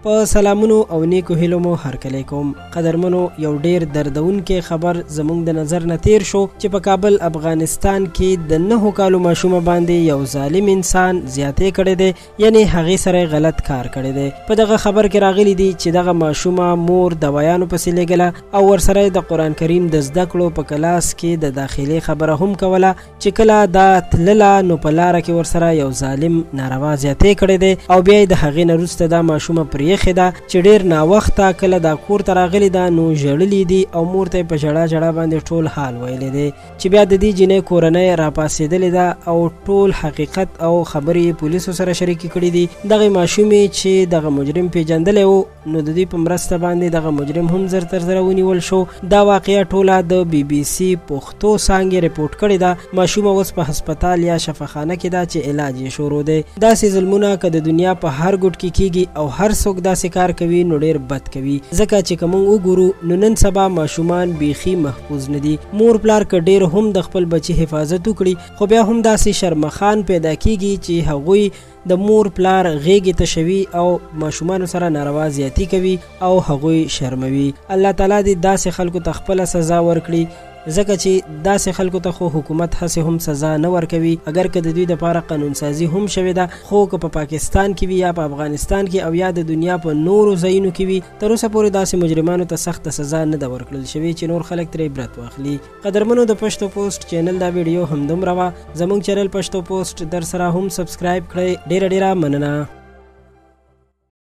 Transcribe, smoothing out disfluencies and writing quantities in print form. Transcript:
په سلامونو او نیکو هیلو مو هرکلی کوم. قدرمنو، یو ډیر دردونکی خبر زموږ د نظر نه تیر شو چې په کابل افغانستان کې د 9 کالو ماشومه باندې یو ظالم انسان زیاتې کړی دی، یعنی هغې سره غلط کار کړی دی. په دغه خبر کې راغلی دی چې دغه ماشومه مور دوایانو پسې لېږله او ورسره د قرآن کریم د زده کړو په کلاس کې د داخلي خبره هم کوله چې کله دا تلله نو په لاره کې ورسره یو ظالم ناروا زیاتې کړی دی او بیا یې د هغې نه وروسته دا ماشومه پرېښې ده چې ډېر ناوخته کله دا کور ته راغلې ده نو ژړلي دي او مور ته یې په ژړا ژړا باندې ټول حال ویلی دی چې بیا د دې جینۍ کورنۍ راپاڅېدلې ده او ټول حقیقت او خبرې پولیسو سره شریکې کړي دي. دغې ماشومې چې دغه مجرم پیژندلی و نو د دوی په مرسته باندې دغه مجرم هم زر تر زره ونیول شو. دا واقعه ټوله د BBC پښتو څانګې رپورټ کړې ده. ماشومه اوس په هسپتال یا شفاخانه کې ده چې علاج یې شروع دی. داسې ظلمونه که د دنیا په هر ګوټ کې کیږي او هر څوک داسې کار کوي نو ډیر بد کوي، ځکه چې که موږ وګورو نو نن سبا ماشومان بیخي محفوظ نه دي. مور پلار که ډیر هم د خپل بچي حفاظت وکړي خو بیا هم داسې شرمخان پیدا کیږي چې هغوی د مور پلار غیږې تشوي او ماشومانو سره ناروا زیاتی کوي او هغوی شرموي. الله تعالی دې داسې خلکو ته خپله سزا ورکړي، ځکه چې داسې خلکو ته خو حکومت هسې هم سزا نه ورکوي. اگر که د دوی دپاره قانون سازي هم شوې ده خو که په پاکستان کې وي یا په افغانستان کې او یا د دنیا په نورو ځایونو کې وي تر اوسه پورې داسې مجرمانو ته سخته سزا نه ده ورکړل شوې چې نور خلک ترې عبرت واخلي. قدرمنو، د پښتو پوسټ چینل دا ویډیو همدومره وه. زموږ چینل پښتو پوسټ در سره هم سبسکرایب کړئ. ډیره مننه.